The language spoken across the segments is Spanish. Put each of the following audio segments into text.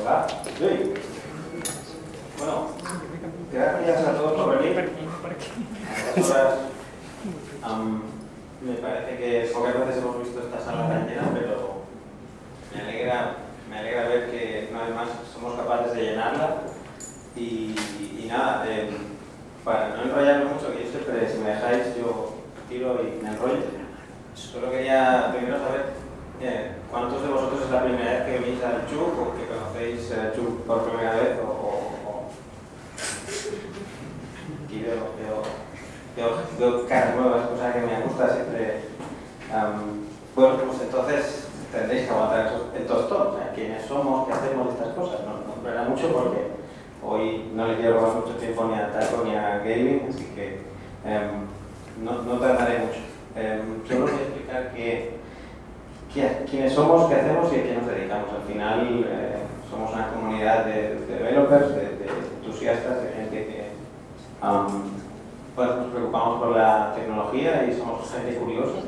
Hola. Sí. Bueno, gracias a todos por venir. A estas horas, me parece que pocas veces hemos visto esta sala tan llena, pero me alegra ver que una vez más somos capaces de llenarla. Y nada, para no enrollarme mucho, que yo siempre, si me dejáis, yo tiro y me enrollo. Solo quería primero saber ¿cuántos de vosotros es la primera vez que venís al CHUC o que conocéis el CHUC por primera vez? Aquí veo caras nuevas, cosa que me gusta siempre. Bueno, pues entonces tendréis que aguantar el tostón. O sea, quiénes somos, qué hacemos de estas cosas. No entrará mucho porque hoy no le quiero robar mucho tiempo ni a Taco ni a gaming, así que no tardaré mucho. Solo voy a explicar quiénes somos, qué hacemos y a qué nos dedicamos. Al final somos una comunidad de developers, de entusiastas, de gente que pues nos preocupamos por la tecnología y somos gente curiosa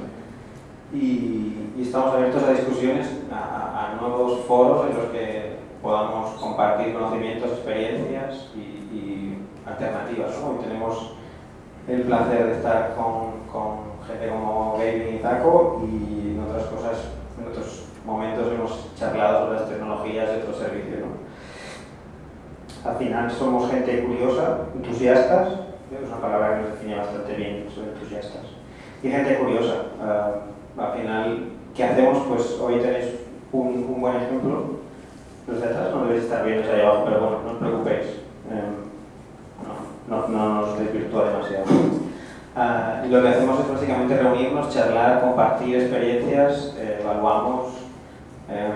y estamos abiertos a discusiones, a nuevos foros en los que podamos compartir conocimientos, experiencias y alternativas, ¿no? Hoy tenemos el placer de estar con gente como Gaming y Taco y en otras cosas, en otros momentos hemos charlado sobre las tecnologías y otros servicios, ¿no? Al final somos gente curiosa, entusiastas, es una palabra que nos define bastante bien, soy entusiastas, y gente curiosa. Al final, ¿qué hacemos? Pues hoy tenéis un buen ejemplo. Los de atrás no debéis estar bien ahí abajo, pero bueno, no os preocupéis. No nos desvirtúa demasiado. Y lo que hacemos es básicamente reunirnos, charlar, compartir experiencias, evaluamos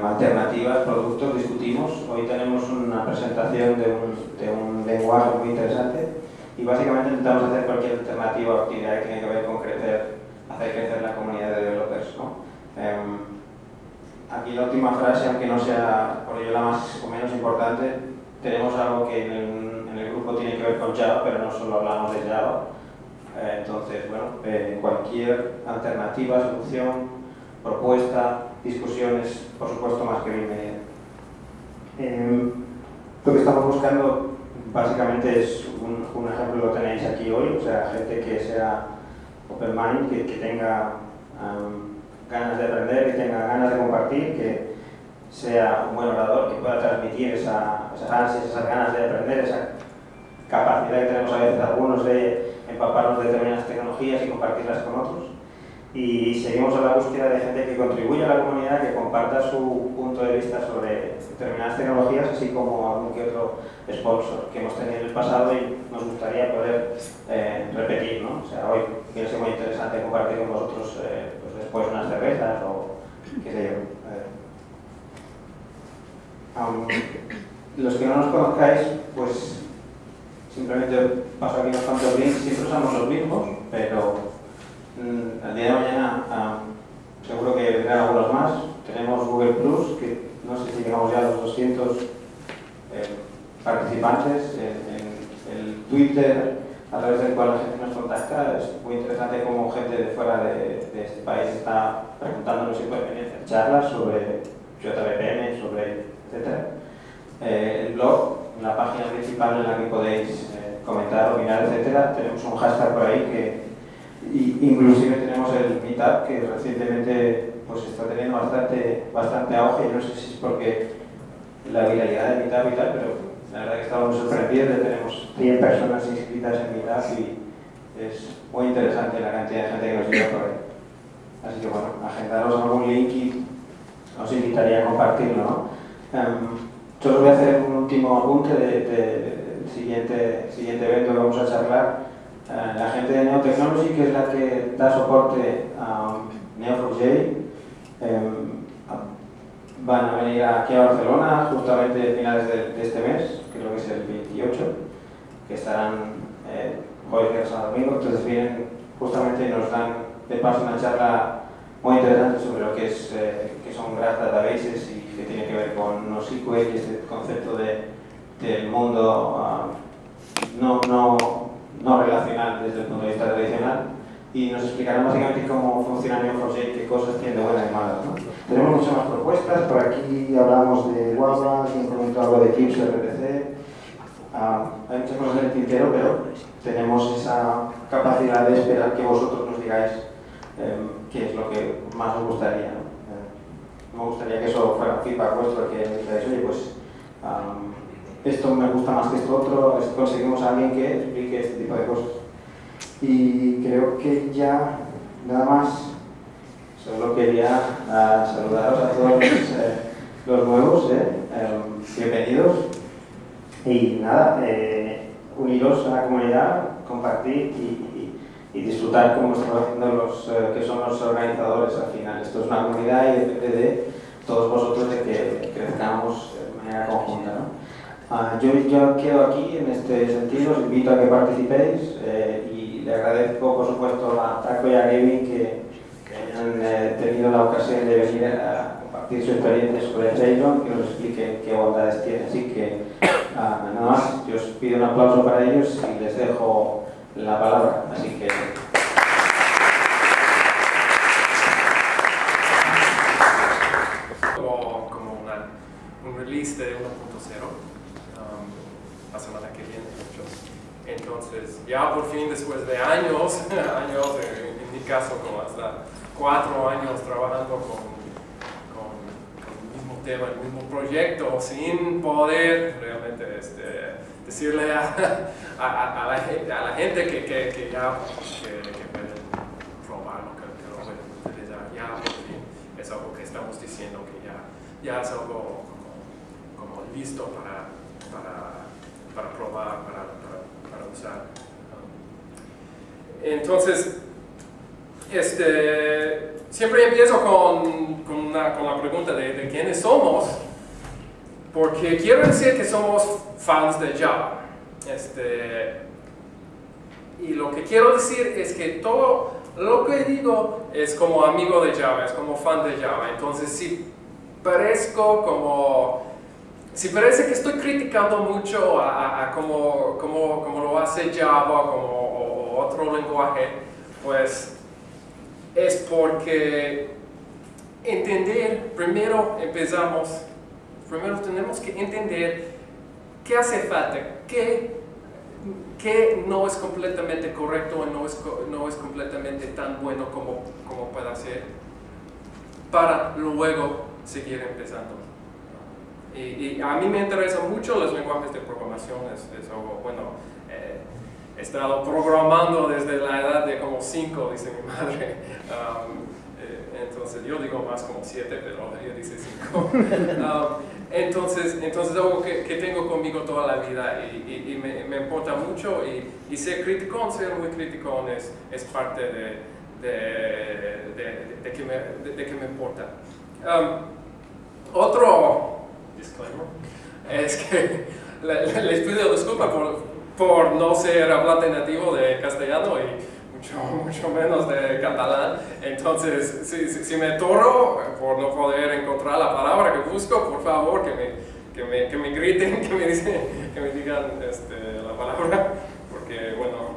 alternativas, productos, discutimos. Hoy tenemos una presentación de un lenguaje muy interesante y básicamente intentamos hacer cualquier alternativa o actividad que tenga que ver con hacer crecer la comunidad de developers, ¿no? Aquí la última frase, aunque no sea por ello la más o menos importante, tenemos algo que en el grupo tiene que ver con Java, pero no solo hablamos de Java. Entonces, bueno, cualquier alternativa, solución, propuesta, discusiones, por supuesto, más que bienvenida. Lo que estamos buscando básicamente es un ejemplo, lo tenéis aquí hoy, o sea, gente que sea open mind, que tenga ganas de aprender, que tenga ganas de compartir, que sea un buen orador, que pueda transmitir esas ansias, esas ganas de aprender, esa capacidad que tenemos a veces algunos de empaparnos de determinadas tecnologías y compartirlas con otros. Y seguimos a la búsqueda de gente que contribuya a la comunidad, que comparta su punto de vista sobre determinadas tecnologías, así como algún que otro sponsor que hemos tenido en el pasado y nos gustaría poder repetir, ¿no? O sea, hoy quiere ser muy interesante compartir con vosotros pues después unas cervezas o qué sé yo. Los que no nos conozcáis, pues simplemente paso aquí unos cuantos links, siempre usamos los mismos, pero al día de mañana seguro que vendrán algunos más. Tenemos Google Plus, que no sé si llegamos ya a los 200 participantes, en el Twitter a través del cual la gente nos contacta. Es muy interesante cómo gente de fuera de este país está preguntándonos si puede venir a hacer charlas sobre JVPN, sobre etcétera. El blog, la página principal en la que podéis comentar, opinar, etcétera. Tenemos un hashtag por ahí que inclusive tenemos el Meetup, que recientemente pues está teniendo bastante auge. No sé si es porque la viralidad del Meetup y tal, pero la verdad que estamos sorprendidos. Tenemos 100 personas inscritas en Meetup y es muy interesante la cantidad de gente que nos llega por ahí. Así que bueno, agendaros algún link y os invitaría a compartirlo, ¿no? Solo voy a hacer un último apunte del siguiente evento que vamos a charlar. La gente de Neo Technology, que es la que da soporte a Neo4j, van a venir aquí a Barcelona justamente a finales de este mes, creo que es el 28, que estarán jueves, viernes, sábado, domingo. Entonces vienen justamente y nos dan de paso una charla muy interesante sobre lo que son graph databases y que tiene que ver con NoSQL y este concepto del mundo no relacional desde el punto de vista tradicional. y nos explicarán básicamente cómo funciona Neo4j, qué cosas tiene de buenas y malas, ¿no? Tenemos muchas más propuestas, por aquí hablamos de Guava, quien comentó algo de Eclipse, RPC. Hay muchas cosas en el tintero, pero tenemos esa capacidad de esperar que vosotros nos digáis qué es lo que más os gustaría, ¿no? Me gustaría que eso fuera un feedback vuestro, que digáis, oye, pues esto me gusta más que esto otro, conseguimos a alguien que explique este tipo de cosas. Y creo que ya nada más, solo quería saludaros a todos los nuevos, bienvenidos. Y nada, uniros a la comunidad, compartir y disfrutar como estamos haciendo los que son los organizadores al final. Esto es una comunidad y depende de todos vosotros de que crezcamos de manera conjunta, ¿no? Yo quedo aquí en este sentido, os invito a que participéis y le agradezco por supuesto a Taco y a Gavin que hayan tenido la ocasión de venir a compartir su experiencia sobre Trailrun, que nos expliquen qué bondades tiene. Así que nada más, yo os pido un aplauso para ellos y les dejo la palabra. Así que... como un release de 1.0 la semana que viene. Entonces, ya por fin, después de años, en mi caso, como hasta 4 años trabajando con el mismo tema, el mismo proyecto, sin poder realmente decirle a la gente que ya pueden probarlo, que lo pueden utilizar. Ya por fin es algo que estamos diciendo que ya es algo como listo para probar, para usar. Entonces, siempre empiezo con la pregunta de quiénes somos, porque quiero decir que somos fans de Java. Y lo que quiero decir es que todo lo que digo es como amigo de Java, es como fan de Java. Entonces, si parece que estoy criticando mucho a cómo lo hace Java o otro lenguaje, pues es porque primero tenemos que entender qué hace falta, qué no es completamente correcto y no es completamente tan bueno como puede ser, para luego seguir empezando. Y a mí me interesan mucho los lenguajes de programación, es algo, bueno, he estado programando desde la edad de como 5, dice mi madre. Entonces yo digo más como 7, pero ella dice 5. Entonces es algo que tengo conmigo toda la vida y me importa mucho y ser criticón, ser muy criticón es parte de que me importa. Otro disclaimer es que les pido disculpas por no ser hablante nativo de castellano y mucho menos de catalán. Entonces, si me atoro por no poder encontrar la palabra que busco, por favor que me griten, que me digan la palabra, porque bueno,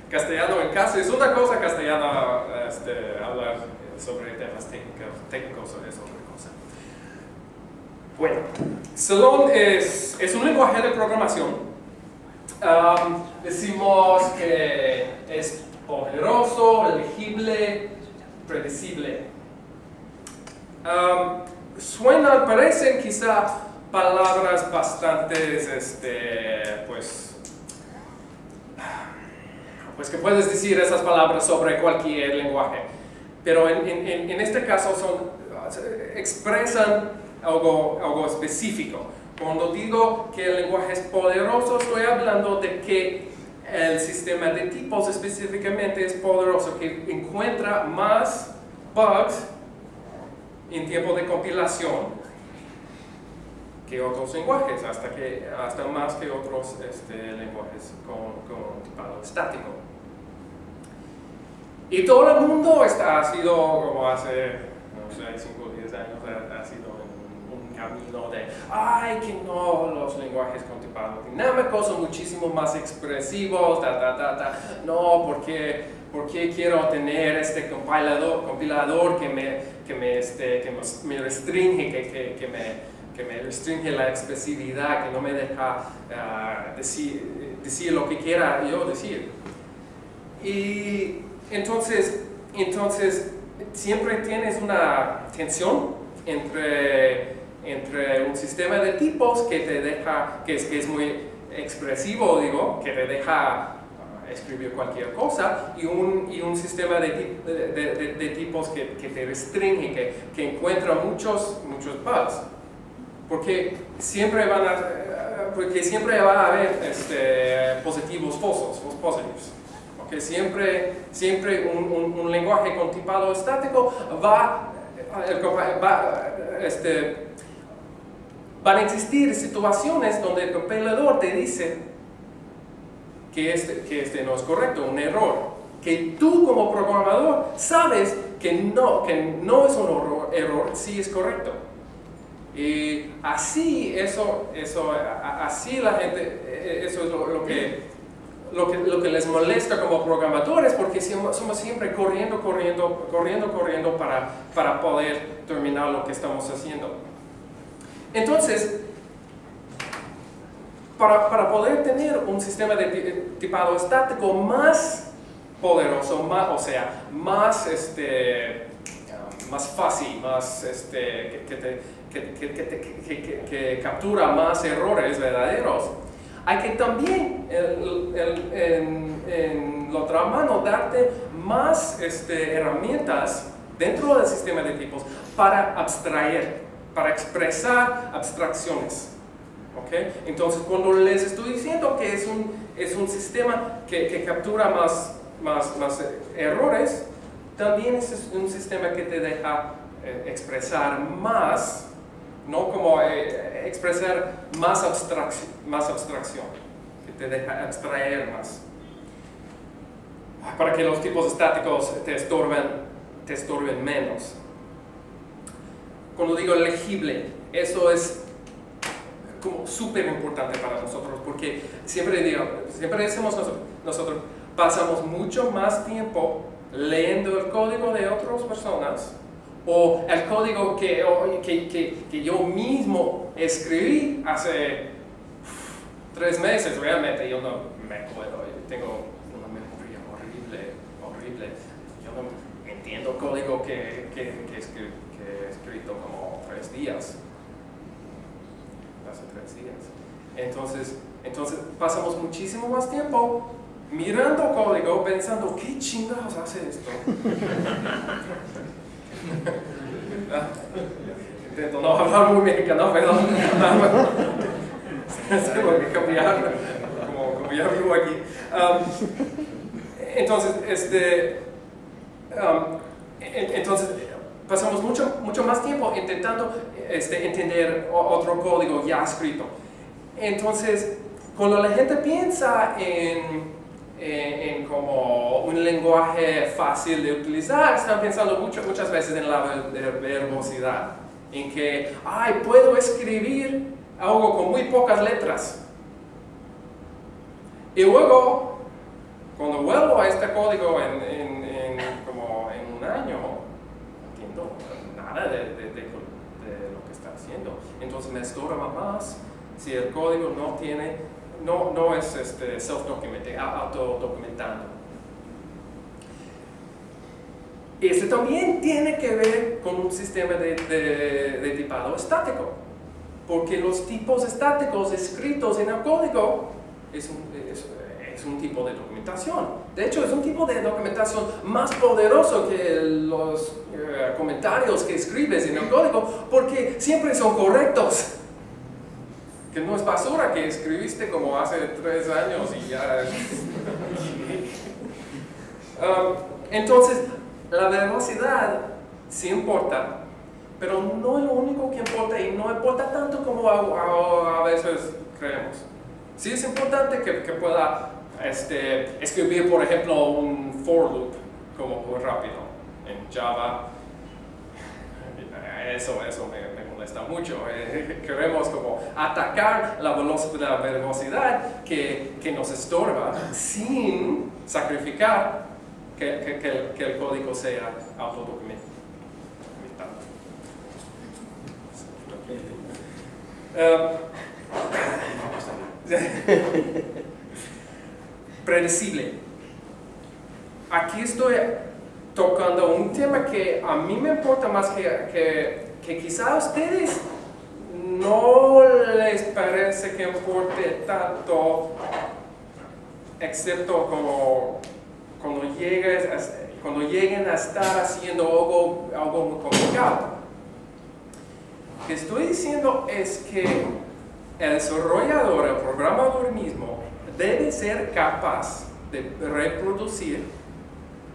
castellano en casa es una cosa, castellano hablar sobre temas técnicos es otra cosa. Bueno, Ceylon es un lenguaje de programación. Decimos que es poderoso, legible, predecible. Parecen quizá palabras bastante, pues que puedes decir esas palabras sobre cualquier lenguaje, pero en este caso expresan algo específico. Cuando digo que el lenguaje es poderoso, estoy hablando de que el sistema de tipos específicamente es poderoso, que encuentra más bugs en tiempo de compilación que otros lenguajes, hasta más que otros lenguajes con tipado estático. Y todo el mundo ha sido, como hace, no sé, 5 o 10 años, ha sido un camino de, ay, que no, los lenguajes con tipado dinámico son muchísimo más expresivos, no, porque quiero tener este compilador que me restringe, que me restringe la expresividad, que no me deja decir lo que quiera yo decir. Y entonces siempre tienes una tensión entre un sistema de tipos que te deja, que es muy expresivo, digo, que te deja escribir cualquier cosa, y un sistema de tipos que te restringe, que encuentra muchos bugs. Porque siempre va a haber positivos falsos, false positives. Okay, siempre un lenguaje con tipado estático van a existir situaciones donde el compilador te dice que este no es correcto, un error, que tú como programador sabes que no es un error, sí es correcto. Y así así la gente, eso es lo que les molesta como programadores, porque somos siempre corriendo para poder terminar lo que estamos haciendo. Entonces, para poder tener un sistema de tipado estático más poderoso, más fácil, que captura más errores verdaderos, hay que también, en la otra mano, darte más herramientas dentro del sistema de tipos para abstraer, para expresar abstracciones. ¿Okay? Entonces, cuando les estoy diciendo que es un sistema que captura más errores, también es un sistema que te deja expresar más, no como expresar más abstracción, que te deja abstraer más, para que los tipos estáticos te estorben menos. Cuando digo legible, eso es como súper importante para nosotros, porque siempre decimos nosotros pasamos mucho más tiempo leyendo el código de otras personas, o el código que yo mismo escribí hace 3 meses. Realmente yo no me acuerdo, yo tengo una memoria horrible. Yo no entiendo código que he escrito como 3 días. Hace 3 días. Entonces pasamos muchísimo más tiempo mirando código, pensando, ¿qué chingados hace esto? Intento no hablar muy mexicano, perdón. Tengo que cambiar, como ya vivo aquí. Entonces pasamos mucho más tiempo intentando entender otro código ya escrito. Entonces, cuando la gente piensa en como un lenguaje fácil de utilizar, están pensando muchas veces en la verbosidad, en que, puedo escribir algo con muy pocas letras. Y luego, cuando vuelvo a este código como en un año, no entiendo nada de lo que está haciendo. Entonces me estorba más si el código no es self-documenting, autodocumentando. Eso también tiene que ver con un sistema de tipado estático, porque los tipos estáticos escritos en el código es un tipo de documentación. De hecho, es un tipo de documentación más poderoso que los comentarios que escribes en el código, porque siempre son correctos. Que no es basura que escribiste como hace 3 años y ya... Entonces, la velocidad sí importa, pero no es lo único que importa, y no importa tanto como a veces creemos. Sí es importante que pueda escribir, por ejemplo, un for loop como muy rápido en Java. Eso me molesta mucho. Queremos como atacar la velocidad que nos estorba sin sacrificar que el código sea autodocumentado. Predecible. Aquí estoy tocando un tema que a mí me importa más que quizá a ustedes no les parece que importe tanto, excepto cuando lleguen a estar haciendo algo muy complicado. Lo que estoy diciendo es que el desarrollador, el programador mismo, debe ser capaz de reproducir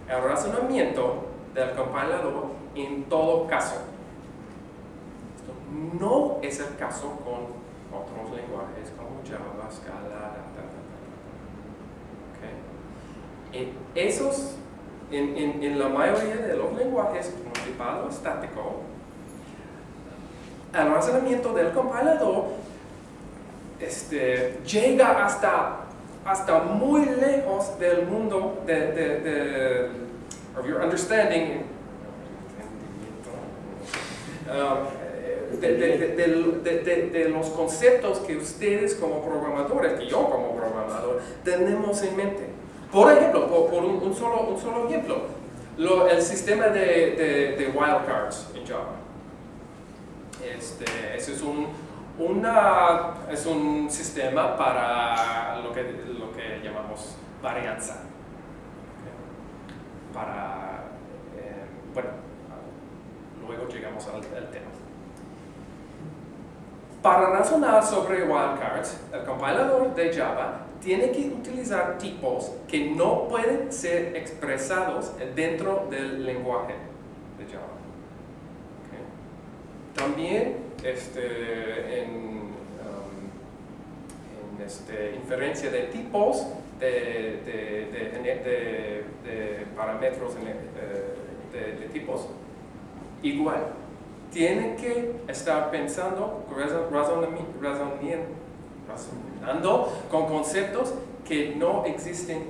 el razonamiento del compilador en todo caso. Esto no es el caso con otros lenguajes como Java, Scala, ¿okay? En la mayoría de los lenguajes principal o estático, el razonamiento del compilador llega hasta muy lejos del mundo of your understanding, de los conceptos que ustedes como programadores, que yo como programador, tenemos en mente. Por ejemplo, por un solo ejemplo, el sistema de wildcards en Java. Ese es un sistema para lo que llamamos varianza. Bueno, luego llegamos al tema. Para razonar sobre wildcards, el compilador de Java tiene que utilizar tipos que no pueden ser expresados dentro del lenguaje de Java. También en inferencia de tipos de parámetros de tipos, igual tienen que estar pensando, razonando con conceptos que no existen,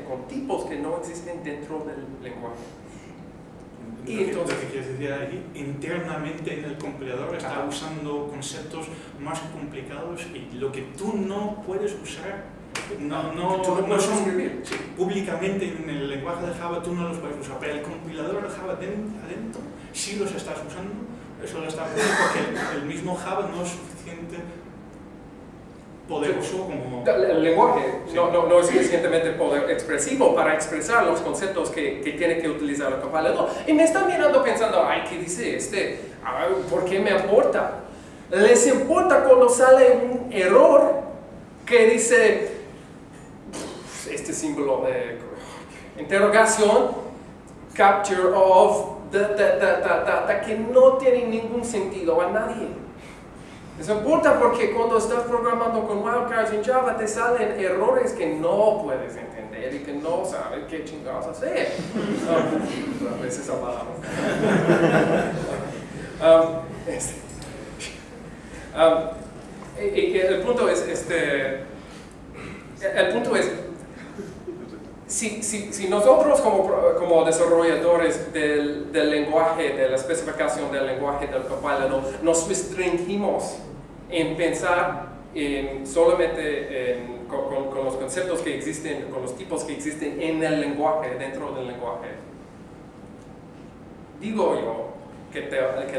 con tipos que no existen dentro del lenguaje. Y entonces, lo que quieres decir ahí, internamente en el compilador está usando conceptos más complicados y lo que tú no puedes usar, no son, sí, públicamente en el lenguaje de Java tú no los puedes usar, pero el compilador de Java adentro sí los estás usando, eso lo está haciendo porque el mismo Java no es suficiente poderoso como... El lenguaje no es suficientemente expresivo para expresar los conceptos que tiene que utilizar el compilador. Y me están mirando pensando, ay, ¿qué dice ¿por qué me importa? Les importa cuando sale un error que dice este símbolo de interrogación, capture of, que no tiene ningún sentido a nadie. Les importa porque cuando estás programando con wildcards en Java te salen errores que no puedes entender y que no sabes qué chingados hacer. A veces hablamos. El punto es, si nosotros como desarrolladores del lenguaje, de la especificación del lenguaje del compilador, nos restringimos en pensar solamente con los conceptos que existen, con los tipos que existen en el lenguaje, dentro del lenguaje, digo yo que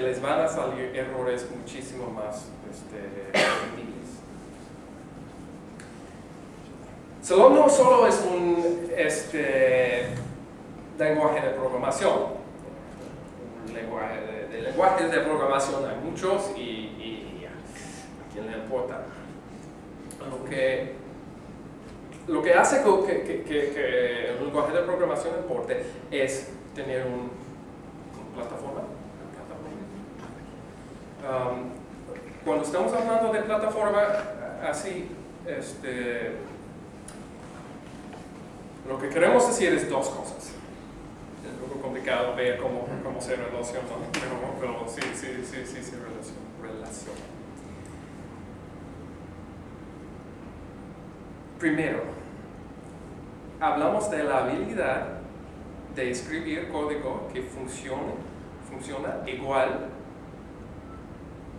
les van a salir errores muchísimo más sutiles. No solo es un lenguaje de programación. Lenguajes de programación hay muchos y a quién le importa. Lo que hace que el lenguaje de programación importe es tener una plataforma. Cuando estamos hablando de plataforma así, lo que queremos decir es dos cosas. Es un poco complicado ver cómo se relaciona, pero sí se relaciona. Primero, hablamos de la habilidad de escribir código que funciona igual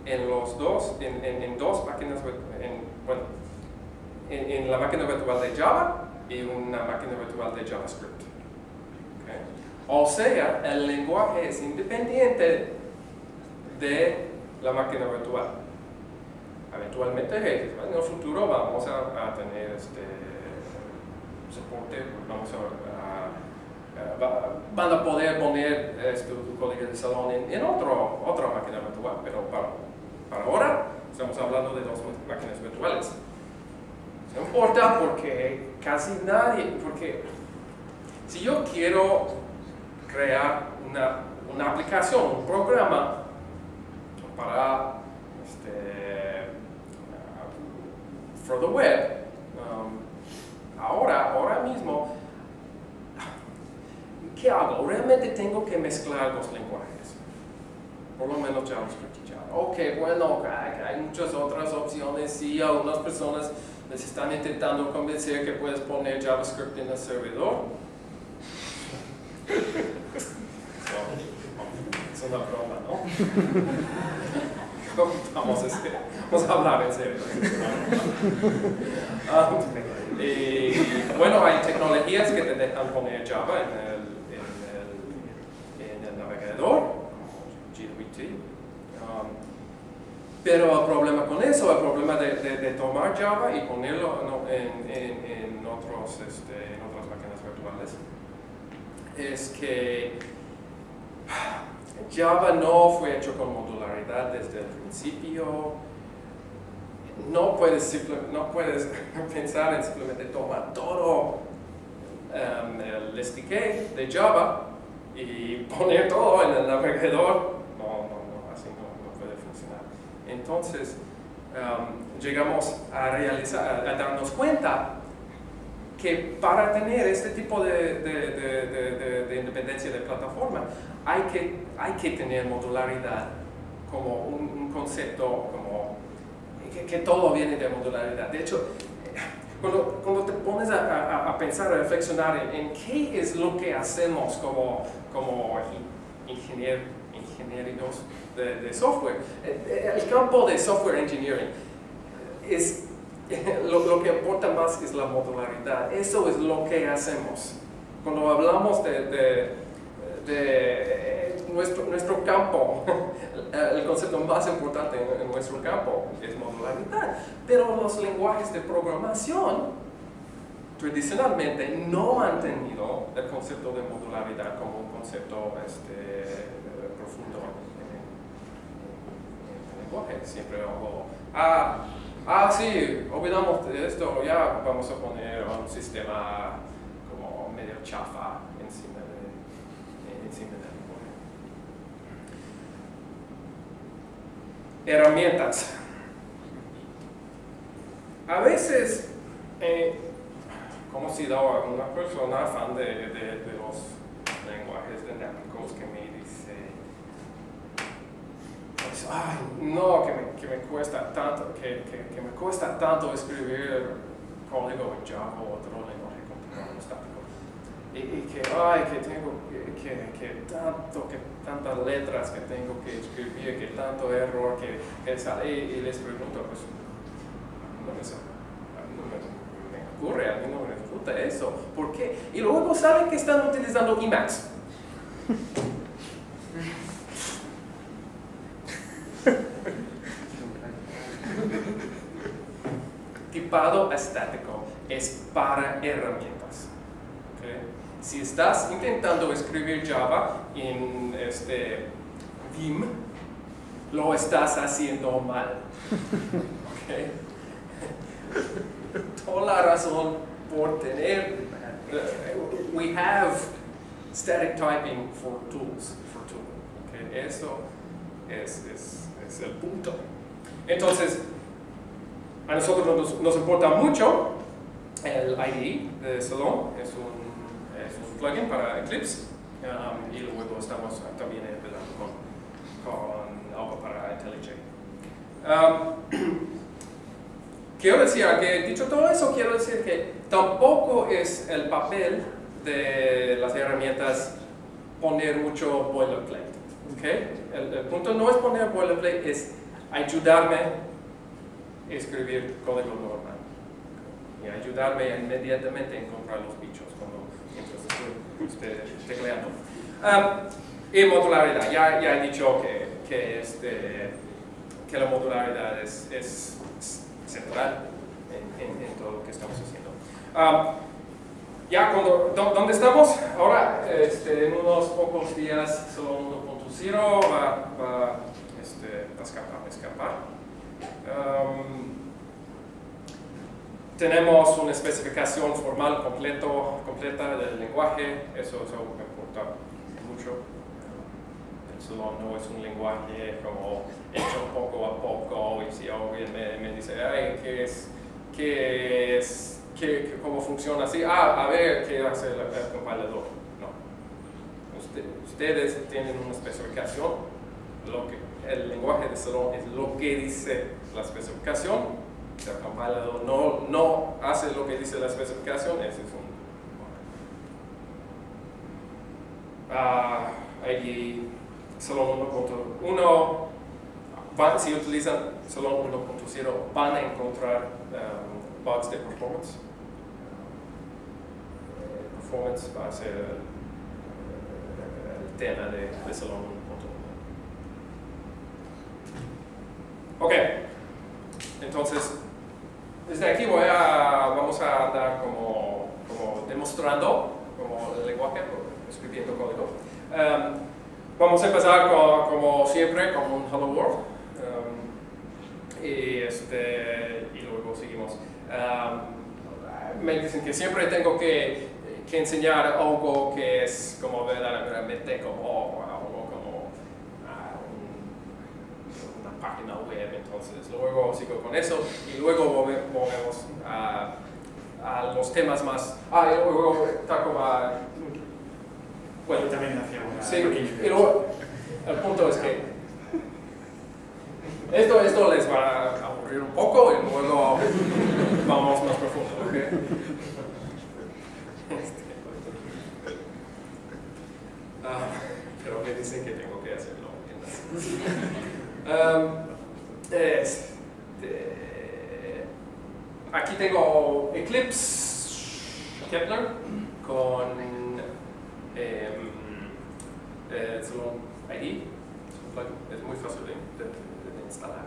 en dos máquinas, en la máquina virtual de Java y una máquina virtual de JavaScript. ¿Okay? O sea, el lenguaje es independiente de la máquina virtual. Eventualmente, en el futuro vamos a tener soporte, van a poder poner tu código de salón en otra máquina virtual, pero para ahora estamos hablando de dos máquinas virtuales. No importa porque casi nadie, porque si yo quiero crear una aplicación, un programa para for the web, ahora mismo, ¿qué hago? Realmente tengo que mezclar los lenguajes, por lo menos JavaScript y Java. Ok, bueno, hay muchas otras opciones, sí, algunas personas les están intentando convencer que puedes poner JavaScript en el servidor. Es una broma, ¿no? Vamos a hablar en serio. Bueno, hay tecnologías que te dejan poner Java en el navegador, como GWT. Pero el problema con eso, el problema de tomar Java y ponerlo en otras máquinas virtuales, es que Java no fue hecho con modularidad desde el principio. No puedes pensar en simplemente tomar todo el SDK de Java y poner todo en el navegador. Así no puede funcionar. Entonces, llegamos a darnos cuenta que para tener este tipo de independencia de plataforma hay que tener modularidad como un concepto, como que todo viene de modularidad. De hecho, cuando te pones a pensar, a reflexionar en qué es lo que hacemos como ingenieros de software, el campo de software engineering es lo que importa más es la modularidad. Eso es lo que hacemos. Cuando hablamos de nuestro campo, el concepto más importante en nuestro campo es modularidad. Pero los lenguajes de programación tradicionalmente no han tenido el concepto de modularidad como un concepto profundo en el lenguaje. Siempre hubo, sí, olvidamos de esto, ya vamos a poner un sistema como medio chafa encima del lenguaje. Herramientas. A veces, como si una persona fan de los lenguajes dinámicos que me dice, ay, no, que me cuesta tanto, que me cuesta tanto escribir código en Java o otro lenguaje continuado estático. Y que tengo que tantas letras que tengo que escribir, que tanto error que sale, y les pregunto, pues, no me ocurre, a mí no me resulta eso, ¿por qué? Y luego sale que están utilizando Emacs. Tipado estático es para herramientas. ¿Okay? Si estás intentando escribir Java en Vim, lo estás haciendo mal. ¿Okay? Toda la razón por tener, we have static typing for tools, ¿okay? Eso es el punto. Entonces, a nosotros nos importa mucho el IDE de Salon, es un plugin para Eclipse. y luego estamos también empezando con algo para IntelliJ. Quiero decir que, dicho todo eso, quiero decir que tampoco es el papel de las herramientas poner mucho boilerplate. ¿Okay? El punto no es poner boilerplate, es ayudarme a escribir código normal. Y ayudarme inmediatamente a encontrar los bichos mientras estoy tecleando. Y modularidad, ya he dicho que la modularidad es central en todo lo que estamos haciendo. Ya ¿dónde estamos? Ahora, en unos pocos días, Salón 1.0 va a escapar. Tenemos una especificación formal completa del lenguaje, eso me importa mucho. El Salón no es un lenguaje como hecho poco a poco, y si alguien me dice, ay, ¿cómo funciona así? A ver qué hace el compilador. No. Ustedes tienen una especificación, el lenguaje de Salón es lo que dice la especificación. Si el compilador no hace lo que dice la especificación, ese es allí Salón 1.1, si utilizan Salón 1.0 van a encontrar bugs de performance. Performance va a ser el tema de Salón 1.1. Ok, entonces desde aquí vamos a andar como demostrando como el lenguaje, escribiendo código. Vamos a empezar como siempre con un hello world y luego seguimos. Me dicen que siempre tengo que enseñar algo que es como verdaderamente como una página web, entonces luego sigo con eso y luego volvemos a los temas más. Y luego taco a. Bueno, también hacía una sí, y luego el punto es que esto les va a aburrir un poco y luego vamos más profundo, ¿ok? Pero me dicen que tengo que hacerlo. Aquí tengo Eclipse Kepler con Salón ID. Es muy fácil de instalar.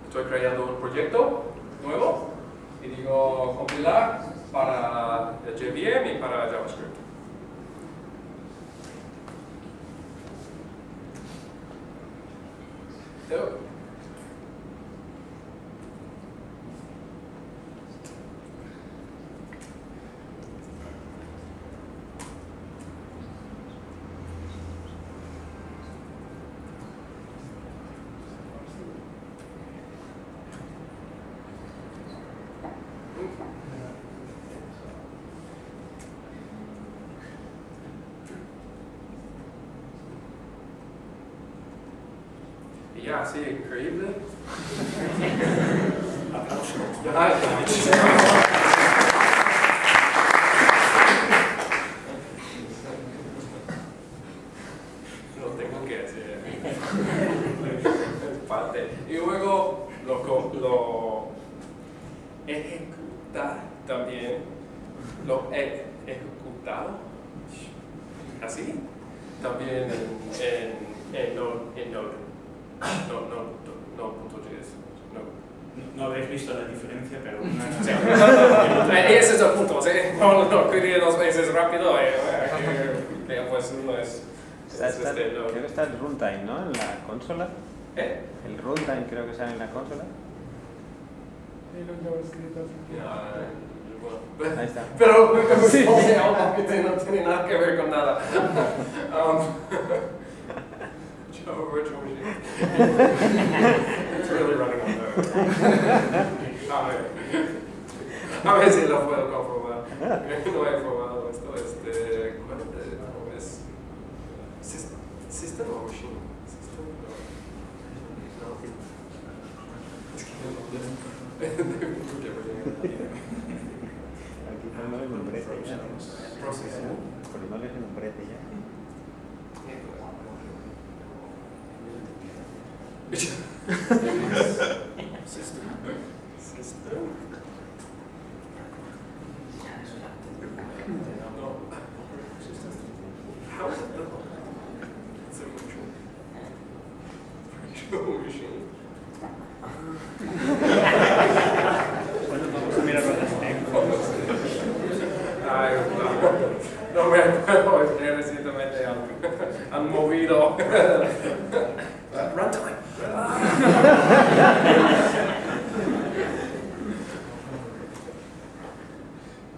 Estoy creando un proyecto nuevo y digo compilar para JVM y para JavaScript. Ya, sí, increíble. Aplausos. Lo tengo que hacer. Es parte. Y luego lo ejecuta también. Lo he ejecutado. Así. También en Node. No.js. No habéis visto la diferencia, pero Sí. Ese es el punto, ¿sí? No quería 2 veces rápido, pues uno es creo que está el runtime, ¿no? En la consola. El runtime creo que sale en la consola. Ahí está. Pero me responde algo que no tiene nada que ver con nada. Virtual machine. It's really running A ver si lo puedo comprobar. No he probado esto. ¿Cuál es? System o machine. Es que no Aquí ponemos el nombrete ya. proceso. Ponemos el nombrete ya. System. How is it done? It's a virtual machine. Bueno, vamos a mirar las Ay, no me puedo explicar recientemente han movido runtime.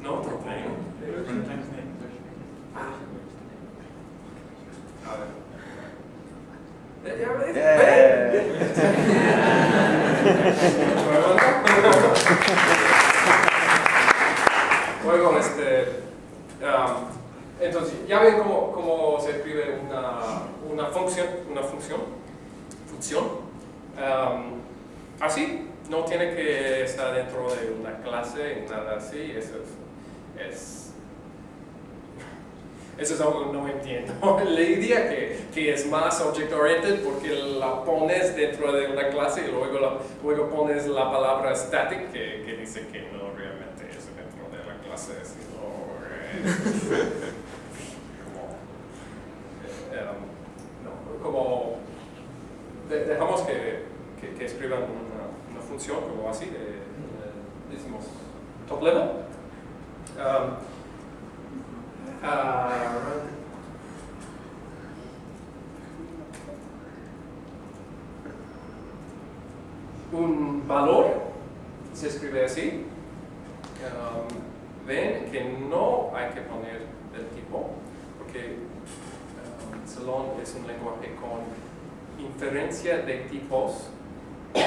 No, runtime. A ver. Ya ves. Luego, entonces, ya ven cómo se escribe una función. Así, no tiene que estar dentro de una clase, nada así. Eso es algo que no entiendo. La idea que es más object-oriented porque la pones dentro de una clase y luego pones la palabra static que dice que no realmente es dentro de la clase, sino como dejamos que escriban una función como así, decimos top level. Un valor se escribe así. Ven que no hay que poner el tipo porque Salon es un lenguaje con inferencia de tipos en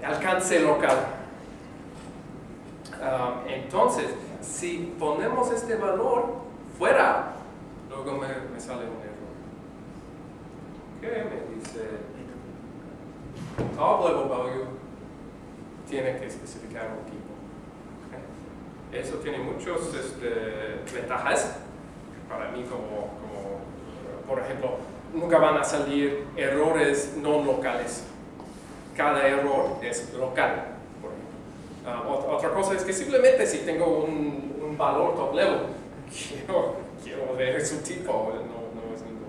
alcance local. Entonces, si ponemos este valor fuera, luego me sale un error. Okay, me dice top level value tiene que especificar un tipo. Okay. Eso tiene muchas ventajas para mí como por ejemplo, nunca van a salir errores no locales. Cada error es local. Otra cosa es que simplemente si tengo un valor top level, quiero ver su tipo, no es ninguna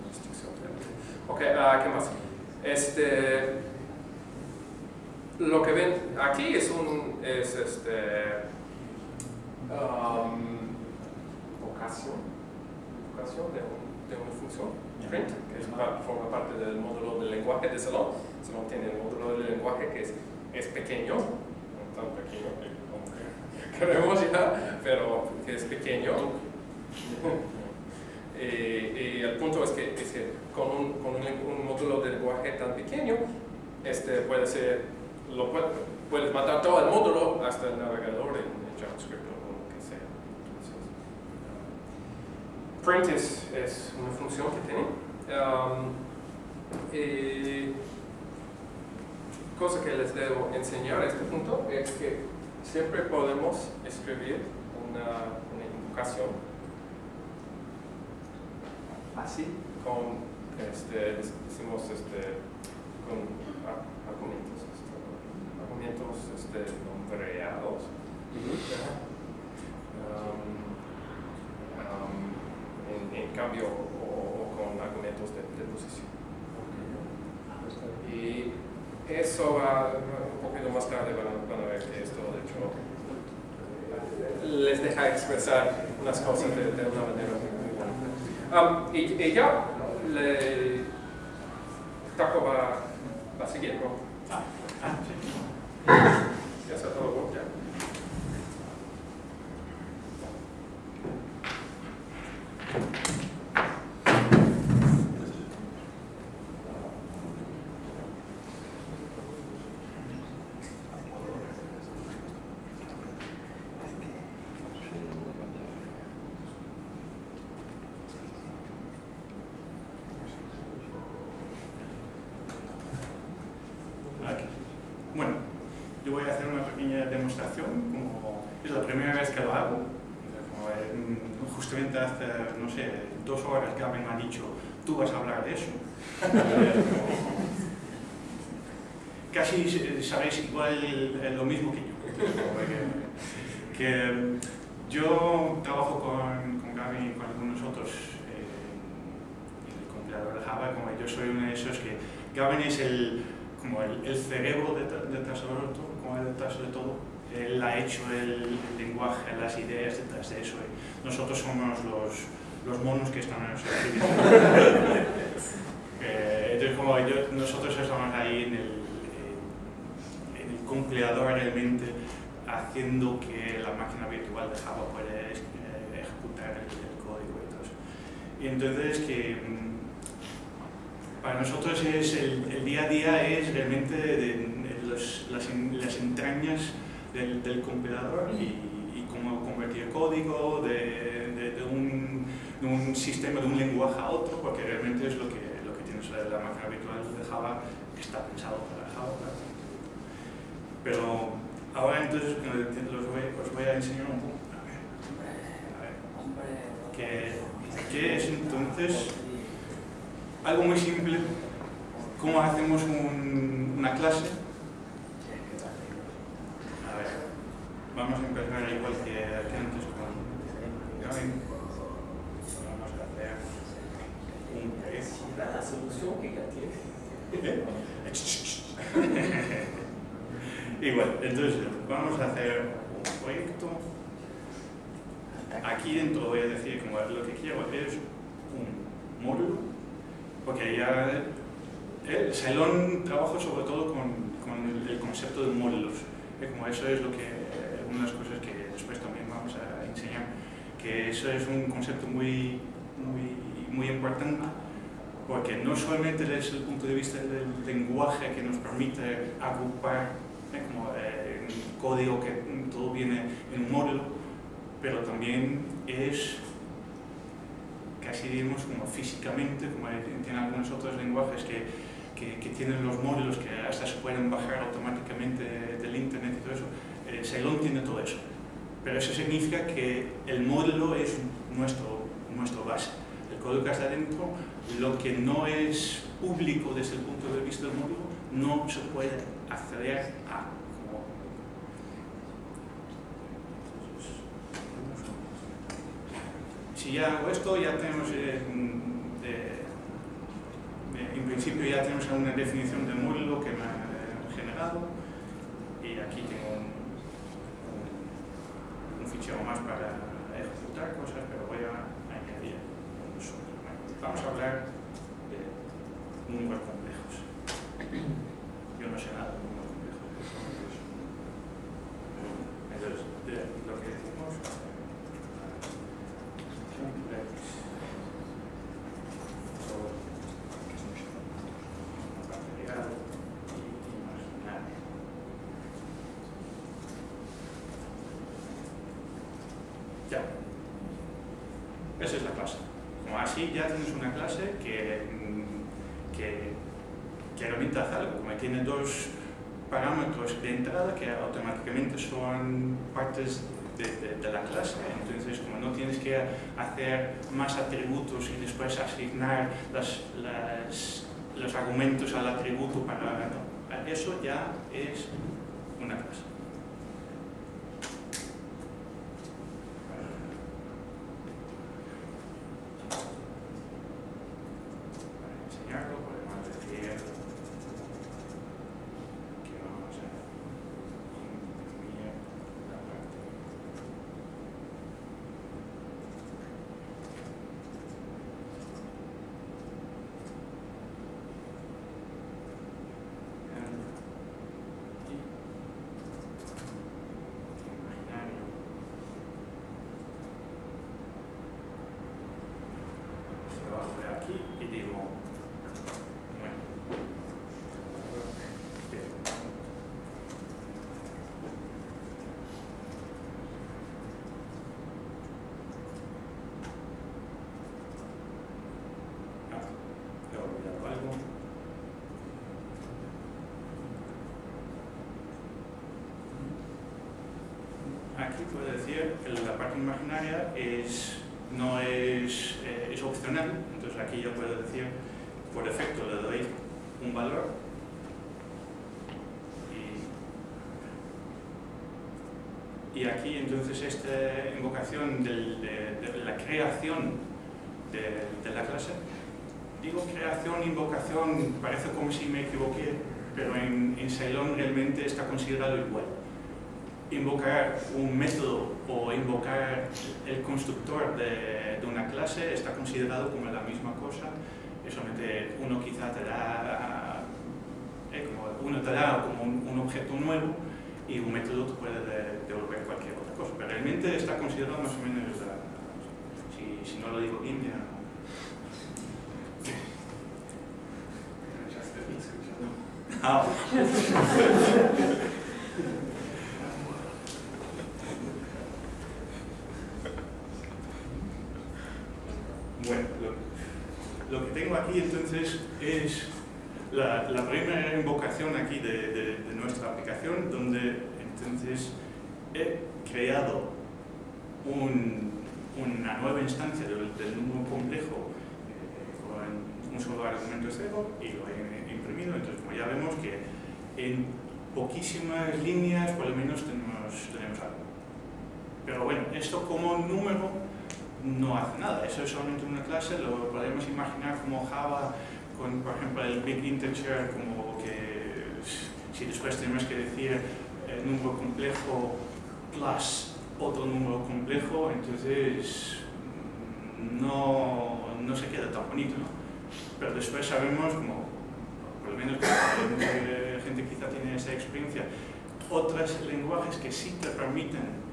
restricción. Ok, ¿qué más? Lo que ven aquí es vocación de una función, print, que forma parte del módulo del lenguaje de Salon. Salon tiene el módulo del lenguaje que es pequeño, no tan pequeño como queremos ya, pero que es pequeño. Y el punto es que con un módulo de lenguaje tan pequeño, puedes matar todo el módulo hasta el navegador en JavaScript o lo que sea. Entonces, print es una función que tiene. Cosa que les debo enseñar a este punto es que siempre podemos escribir una invocación así con decimos con argumentos nombreados. En cambio o con argumentos de posición. Y eso va un poquito más tarde, van a ver que esto de hecho les deja expresar unas cosas de una manera muy buena. Y ya Taco va a seguir con. Ya está todo ya. presentación, como es la primera vez que lo hago. Justamente hace, no sé, 2 horas Gavin me ha dicho, tú vas a hablar de eso. Casi sabéis igual lo mismo que yo. Que yo trabajo con Gavin y con algunos otros en el compilador de Java, como yo soy uno de esos que Gavin es como el cerebro detrás de todo. Él ha hecho el lenguaje, las ideas detrás de eso. Y nosotros somos los monos que están en el servicio. Entonces, como nosotros estamos ahí en el compilador realmente haciendo que la máquina virtual de Java pueda ejecutar el código y todo eso. Y entonces que para nosotros es el día a día es realmente las entrañas del compilador y cómo convertir código de un sistema, de un lenguaje a otro, porque realmente es lo que tienes la máquina virtual de Java, que está pensado para Java. Pero ahora entonces os voy a enseñar un poco. A ver. ¿Qué es entonces? Algo muy simple. ¿Cómo hacemos una clase? A ver, vamos a empezar igual que antes con Gavin. Vamos a hacer un proyecto. La solución que ya tiene. Igual, entonces vamos a hacer un proyecto. Aquí dentro voy a decir como lo que quiero es un módulo, porque ya Ceylon trabaja sobre todo con el concepto de módulos. Como eso es una de las cosas que después también vamos a enseñar, que eso es un concepto muy importante, porque no solamente desde el punto de vista del lenguaje que nos permite agrupar como código que todo viene en un módulo, pero también es casi digamos como físicamente, como tienen algunos otros lenguajes que tienen los módulos que hasta se pueden bajar automáticamente del internet y todo eso. Ceylon tiene todo eso, pero eso significa que el módulo es nuestro base. El código que está dentro, lo que no es público desde el punto de vista del módulo, no se puede acceder a. Si ya hago esto, ya tenemos, en principio ya tenemos una definición de módulo que me ha generado, y aquí tengo un fichero más para ejecutar cosas, pero voy a añadir un solo. Vamos a hablar de números complejos. Yo no sé nada de números complejos. Entonces, lo que decimos ya. Esa es la clase. Como así ya tienes una clase que realmente hace algo. Como tiene 2 parámetros de entrada que automáticamente son partes de la clase. Entonces, como no tienes que hacer más atributos y después asignar los argumentos al atributo para... No, eso ya es una clase. aquí puedo decir que la parte imaginaria no es opcional, entonces aquí yo puedo decir, por defecto le doy un valor y aquí entonces esta invocación de la creación de la clase, digo creación, invocación, parece como si me equivoqué, pero en Ceylon realmente está considerado igual. Invocar un método o invocar el constructor de una clase está considerado como la misma cosa, solamente uno quizá te da como un objeto nuevo y un método te puede devolver cualquier otra cosa, pero realmente está considerado más o menos, si no lo digo bien, ya no. Ah. Bueno, lo que tengo aquí entonces es la primera invocación aquí de nuestra aplicación, donde entonces he creado una nueva instancia del número complejo con un solo argumento cero y lo he imprimido. Entonces, como ya vemos que en poquísimas líneas por lo menos tenemos algo. Pero bueno, esto como número no hace nada, eso es solamente una clase, lo podemos imaginar como Java con, por ejemplo, el big integer, como que si después tenemos que decir número complejo plus otro número complejo, entonces no se queda tan bonito, ¿no? Pero después sabemos, como por lo menos la gente quizá tiene esa experiencia, otros lenguajes que sí te permiten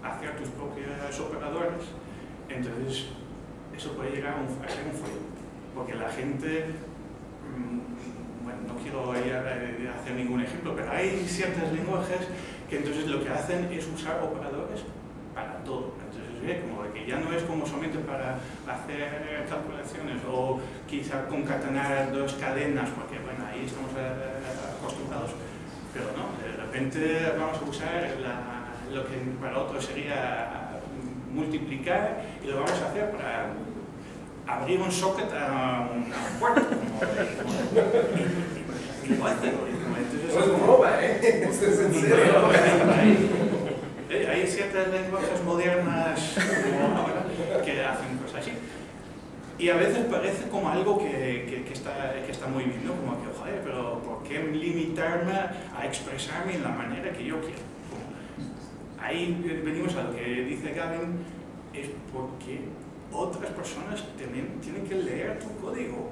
hacer tus propios operadores, entonces eso puede llegar a ser un follón, porque la gente, bueno, no quiero hacer ningún ejemplo, pero hay ciertos lenguajes que entonces lo que hacen es usar operadores para todo. Entonces, como que ya no es como solamente para hacer calculaciones o quizá concatenar dos cadenas, porque bueno, ahí estamos acostumbrados, pero no, de repente vamos a usar lo que para otros sería multiplicar y lo vamos a hacer para abrir un socket a una puerta. Y lo hacen. Es broma, ¿eh? Esto es en serio. Hay ciertas lenguajes modernas como ahora que hacen cosas así. Y a veces parece como algo que está muy bien, ¿no? Como que, joder, pero ¿por qué limitarme a expresarme en la manera que yo quiero? Ahí venimos a lo que dice Gavin, es porque otras personas tienen que leer tu código.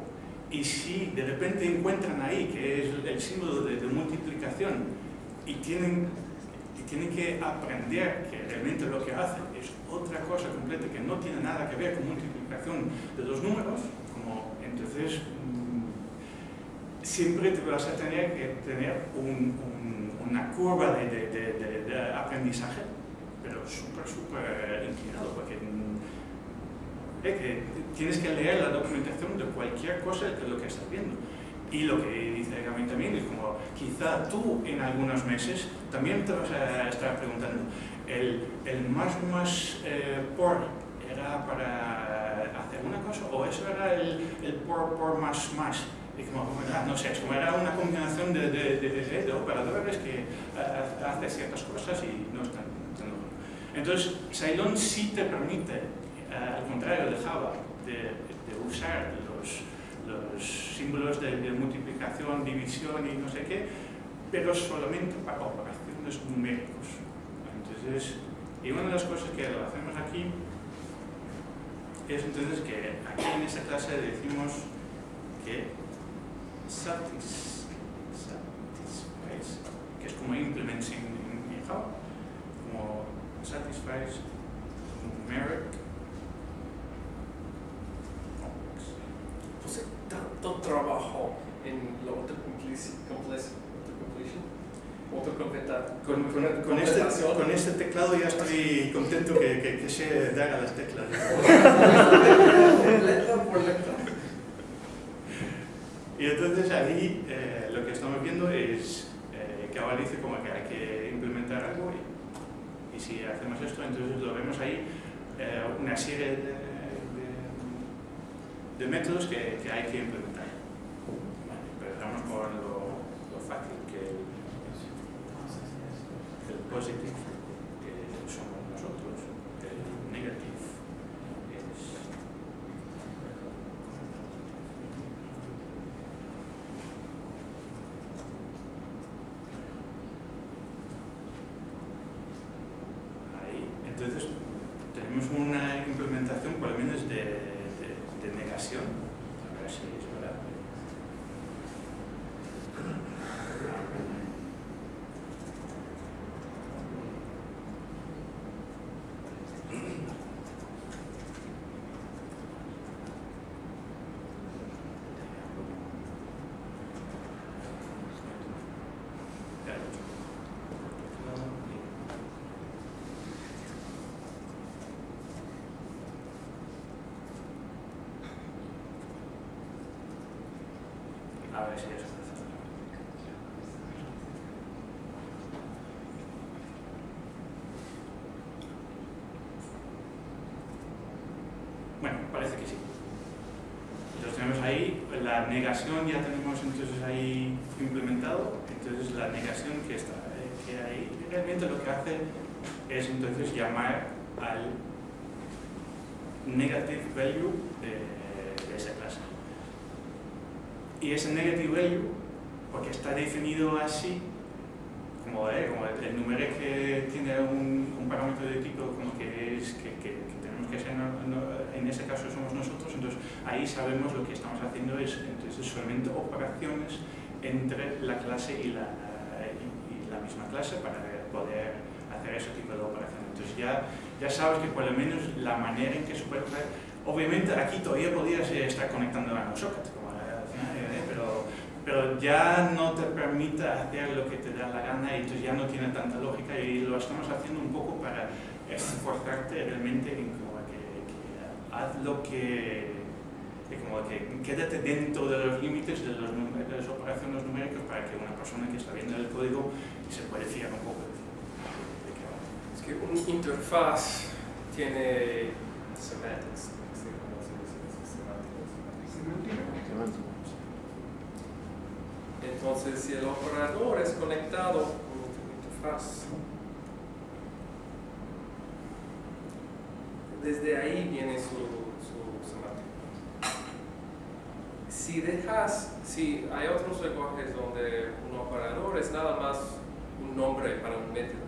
Y si de repente encuentran ahí que es el símbolo de multiplicación y tienen que aprender que realmente lo que hacen es otra cosa completa que no tiene nada que ver con multiplicación de dos números, como entonces siempre te vas a tener que tener una curva de aprendizaje, pero súper inclinado, porque que tienes que leer la documentación de cualquier cosa de lo que estás viendo. Y lo que dice Gavin también es como, quizá tú en algunos meses también te vas a estar preguntando, ¿el más por era para hacer una cosa o eso era el por más? Y como, no sé, es como era una combinación de operadores que hace ciertas cosas y no están bueno. Entonces, Ceylon sí te permite, al contrario de Java, de usar los símbolos de multiplicación, división y no sé qué, pero solamente para operaciones numéricos. Entonces, y una de las cosas que lo hacemos aquí es entonces que aquí en esta clase decimos que satisfies, que es como implements en Java, como satisfies numeric. Pues tanto trabajo en la autocompletion. Con este teclado ya estoy contento que sé dar a las teclas. Letra por letra. Y entonces ahí lo que estamos viendo es que ahora dice como que hay que implementar algo y si hacemos esto, entonces lo vemos ahí, una serie de métodos que hay que implementar. Vale, empezamos por lo fácil, que el positive, que somos nosotros, el negative es... Ahí, entonces tenemos una implementación por lo menos de negación. A ver si es verdad. A ver si eso. Bueno, parece que sí. Entonces tenemos ahí la negación, ya tenemos entonces ahí implementado. Entonces la negación que está, que ahí realmente lo que hace es entonces llamar al negative value de esa clase. Y ese negative value, porque está definido así, como el número que tiene un parámetro de tipo como que tenemos que ser, en ese caso somos nosotros, entonces ahí sabemos lo que estamos haciendo es entonces solamente operaciones entre la clase y la misma clase para poder hacer ese tipo de operaciones. Entonces ya sabes que por lo menos la manera en que se puede hacer, obviamente aquí todavía podrías estar conectando a un socket, pero ya no te permite hacer lo que te da la gana y entonces ya no tiene tanta lógica y lo estamos haciendo un poco para esforzarte realmente en como que haz lo que quédate dentro de los límites de las operaciones numéricas para que una persona que está viendo el código se puede fiar un poco de qué va. Es que una interfaz tiene semantics. Entonces, si el operador es conectado con tu interfaz, desde ahí viene su semántica. Si hay otros lenguajes donde un operador es nada más un nombre para un método.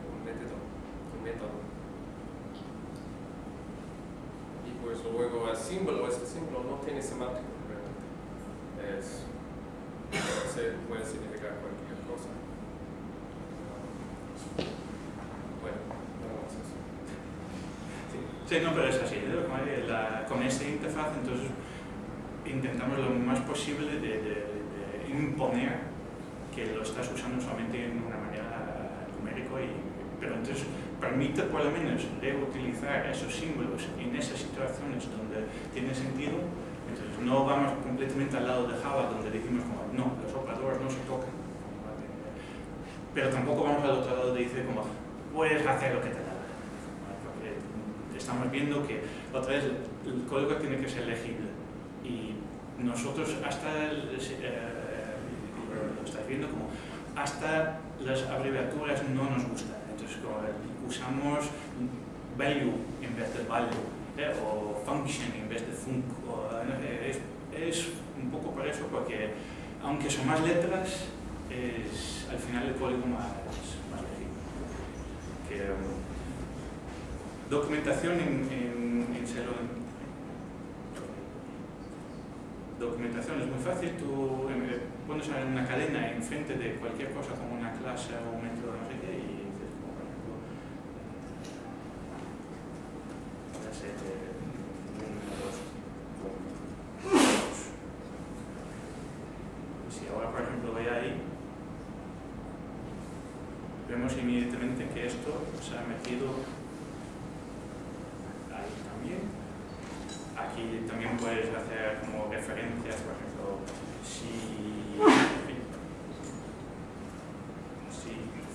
Y pues luego el símbolo, este símbolo no tiene semántica realmente. Puede significar cualquier cosa. Bueno, vamos a eso. Sí, no, pero es así, ¿no? Con esta interfaz entonces intentamos lo más posible de imponer que lo estás usando solamente de una manera numérica, pero entonces permite por lo menos reutilizar esos símbolos en esas situaciones donde tiene sentido. Entonces no vamos completamente al lado de Java donde decimos como no, los operadores no se tocan, pero tampoco vamos al otro lado donde dice como puedes hacer lo que te da la gana, porque estamos viendo que otra vez el código tiene que ser legible y nosotros hasta lo estáis viendo como hasta las abreviaturas no nos gustan, entonces como usamos value en vez de value, o function en vez de func, es un poco por eso, porque aunque son más letras, es al final el código más legible. Documentación en Celo. Documentación es muy fácil, tú pones una cadena enfrente de cualquier cosa como una clase o un método, no sé qué, y dices, como por ejemplo, clase de números. Si ahora, por ejemplo, voy ahí, vemos inmediatamente que esto se ha metido ahí también. Aquí también puedes hacer como referencias, por ejemplo, si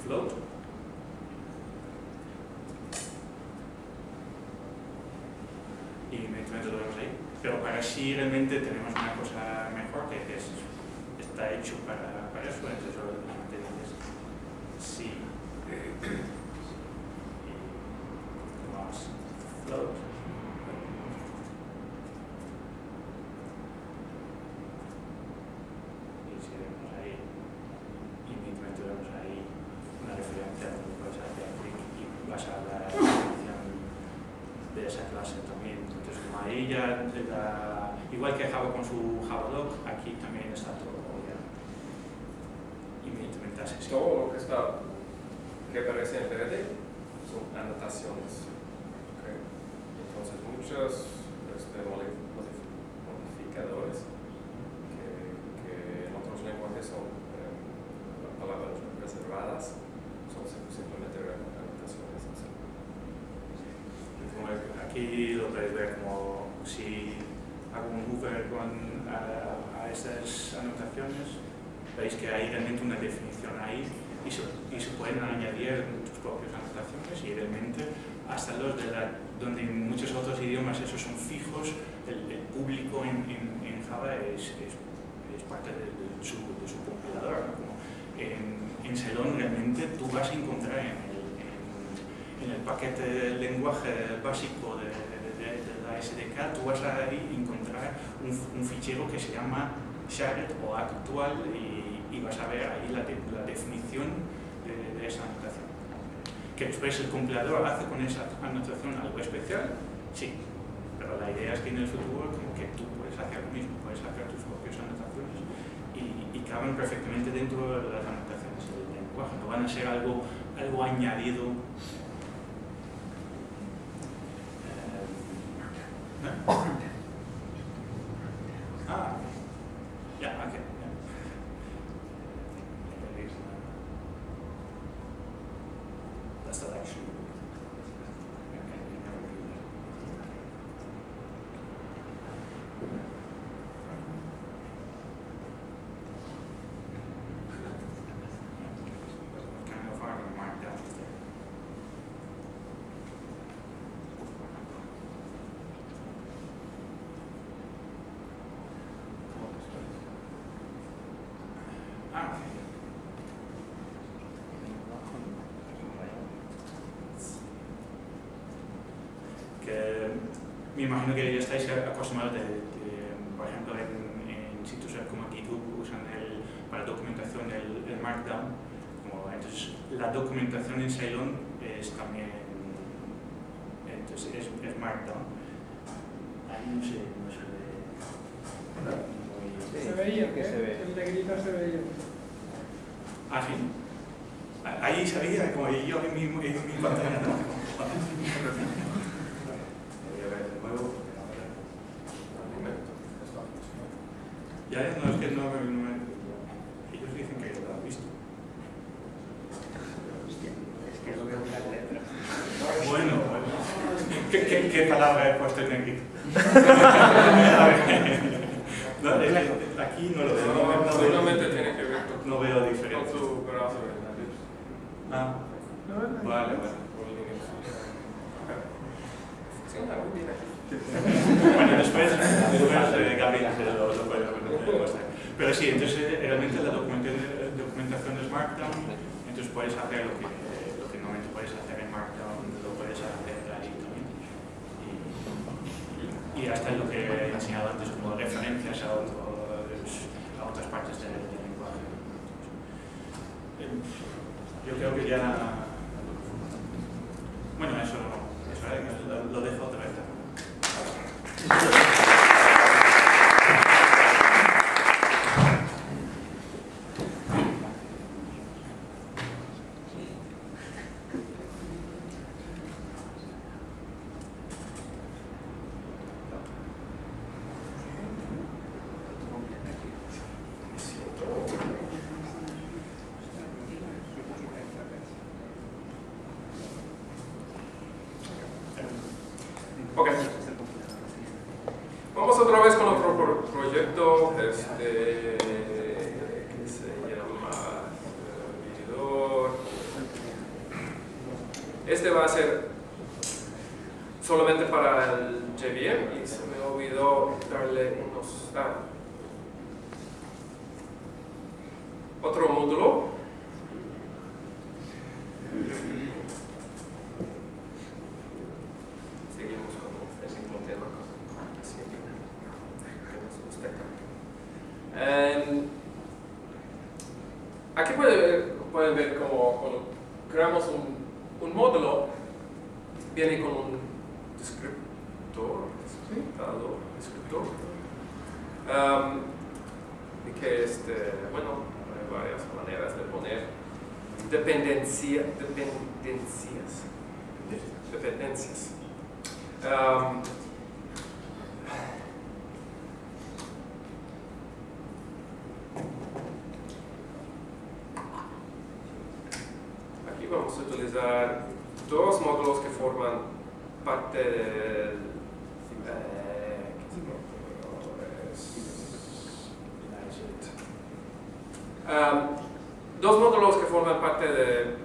float, ver si realmente tenemos una cosa mejor que está hecho para eso. Entonces lo que dices, sí. Más flows. Y si vemos ahí, inmediatamente vemos ahí una referencia donde puedes hacer clic y vas a la definición de esa clase también. Entonces, como ahí ya, igual que Java con su Javadoc, aquí también está todo ya inmediatamente accesible. Todo lo que aparece en verde son anotaciones. Okay. Entonces, muchos modificadores que en otros lenguajes son palabras reservadas, son simplemente anotaciones. Aquí lo podéis ver como si hago un hover a estas anotaciones, veis que hay realmente una definición ahí y se pueden añadir tus propias anotaciones y realmente hasta los donde en muchos otros idiomas esos son fijos, el público en Java es parte de su compilador, ¿no? Como en Ceylon realmente tú vas a encontrar en el paquete del lenguaje básico de la SDK, tú vas a encontrar un fichero que se llama shared o actual y vas a ver ahí la definición de esa anotación. Que después el compilador hace con esa anotación algo especial, sí, pero la idea es que en el futuro como que tú puedes hacer lo mismo, puedes hacer tus propias anotaciones y caben perfectamente dentro de las anotaciones del lenguaje, no van a ser algo añadido. Okay. That's not actually. Kind of hard to mark down there. Que me imagino que ya estáis acostumbrados por ejemplo, en sitios como GitHub usan para documentación el Markdown. Entonces, la documentación en Ceylon es también es Markdown. Ahí no se ve. Se veía, que se ve. El negrito se veía. Ah, sí. Ahí se veía, como yo en mi pantalla, ¿no? Voy a ver de nuevo. Ya no, es que no ellos dicen que lo han visto. Es que lo veo en las letras. Bueno. ¿Qué palabra he puesto en aquí? A ver. No, aquí no lo veo. Seguramente tiene que ver con No veo diferencia. tu browser. Ah, vale. Funciona muy bien aquí. Bueno, después Gabriel lo puede mostrar. Pero sí, entonces realmente la documentación es Markdown, entonces puedes hacer lo que normalmente puedes hacer en Markdown, lo puedes hacer ahí también. Y hasta lo que he enseñado antes como referencias a otras partes del lenguaje. Yo creo que ya... Bueno, eso lo dejo otra vez. Ok. Vamos otra vez con otro proyecto que se llama Vividor. Este va a ser solamente para el escuché bien y se me olvidó darle unos... otro módulo. Seguimos con el mismo tema que siempre, que nos gusta tanto. Aquí pueden ver cómo cuando creamos un módulo, viene con un descriptor, y que bueno, hay varias maneras de poner dependencias. Aquí vamos a utilizar dos módulos que forman parte del dos módulos que forman parte de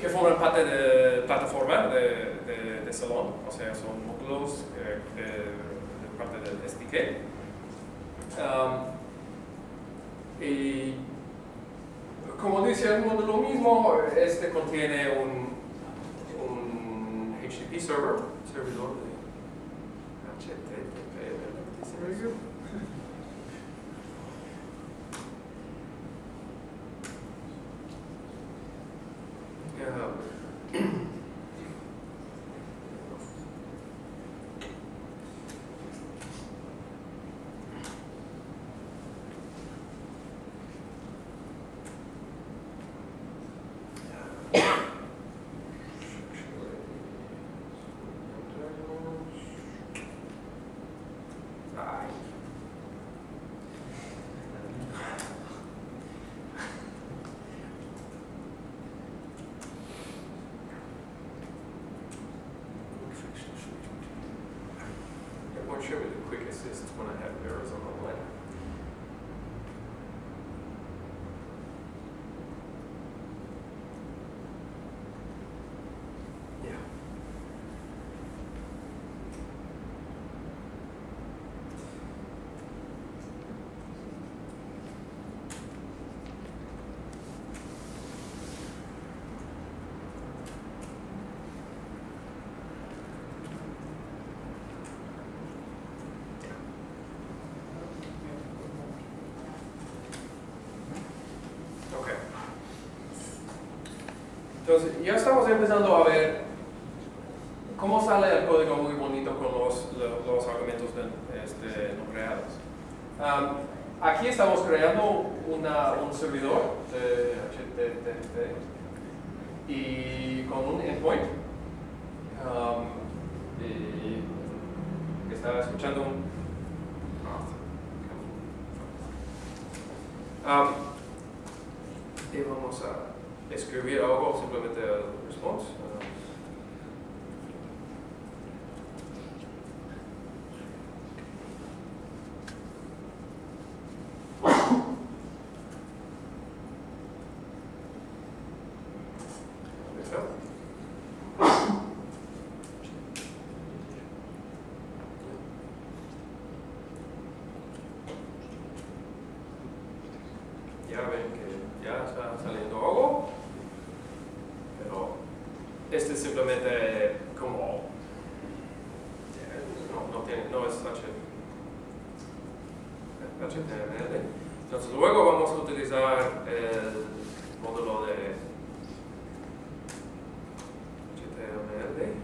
que forman parte de plataforma de salón, o sea, son módulos de parte del SDK. Y como dice el módulo mismo, contiene un HTTP servidor de HTTP. Show me the quick assist when I have errors on the line. Yeah. Entonces, ya estamos empezando a ver cómo sale el código muy bonito con los argumentos no creados. Aquí estamos creando un servidor de HTTP y con un endpoint y que está escuchando un y vamos a escribir algo, simplemente el response. Ya ven que ya está saliendo algo. Este es simplemente como no es HTML. Entonces luego vamos a utilizar el módulo de HTML.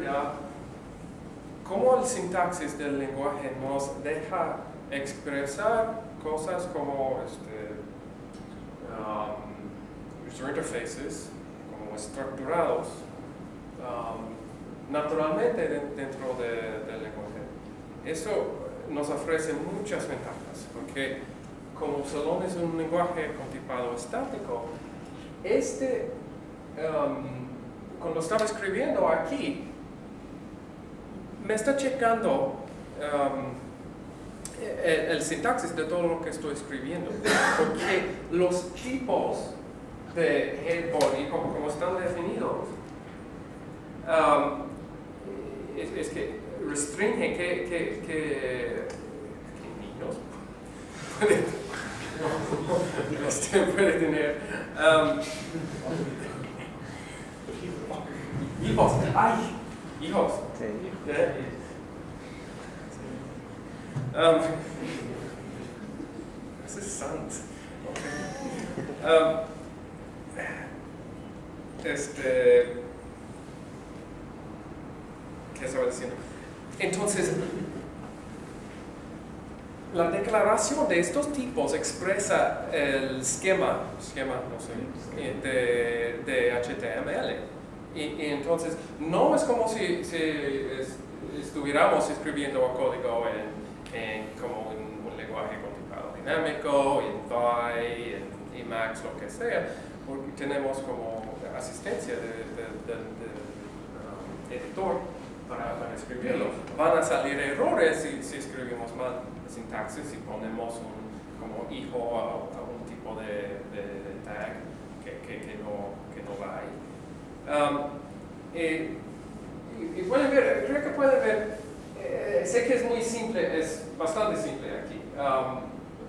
ver ya cómo el sintaxis del lenguaje nos deja expresar cosas como user interfaces, como estructurados, naturalmente dentro del lenguaje. Eso nos ofrece muchas ventajas, porque como Salón es un lenguaje con tipado estático, cuando estaba escribiendo aquí, me está checando el sintaxis de todo lo que estoy escribiendo, porque los tipos de head body, como están definidos, es que restringe que niños puede tener hijos. ¡Ay! Hijos. Sí. This is sant. ¿Qué estaba diciendo? Entonces, la declaración de estos tipos expresa el esquema no sé, de HTML. Y entonces, no es como si estuviéramos escribiendo código como en un lenguaje con tipado dinámico, en Vi, en Emacs, lo que sea, porque tenemos como asistencia del editor para escribirlo. Van a salir errores si escribimos mal sintaxis y ponemos como hijo a un tipo de tag que no va ahí. Y pueden ver, creo que pueden ver, sé que es muy simple, es bastante simple aquí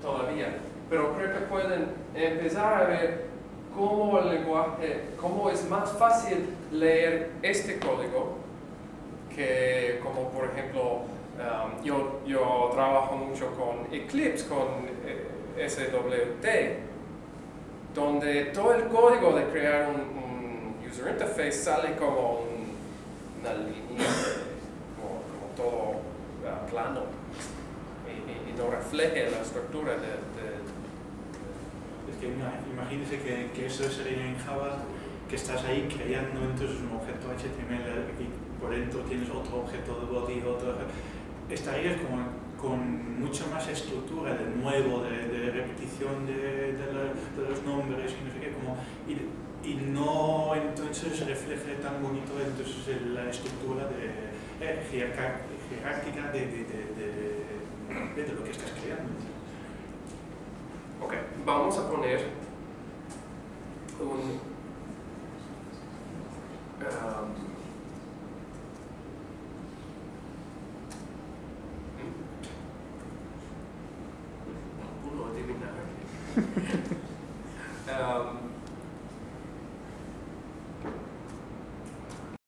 todavía, pero creo que pueden empezar a ver cómo el lenguaje, cómo es más fácil leer este código que como por ejemplo yo trabajo mucho con Eclipse, con SWT, donde todo el código de crear un user interface sale como una línea, como todo plano y no refleja la estructura Es que imagínese que eso sería en Java, que estás ahí creando entonces un objeto HTML y por dentro tienes otro objeto de body, estarías con mucha más estructura de nuevo, de repetición de los nombres y no sé qué, y no entonces refleje tan bonito entonces la estructura jerárquica de lo que estás creando. Ok, vamos a poner un no puedo adivinar.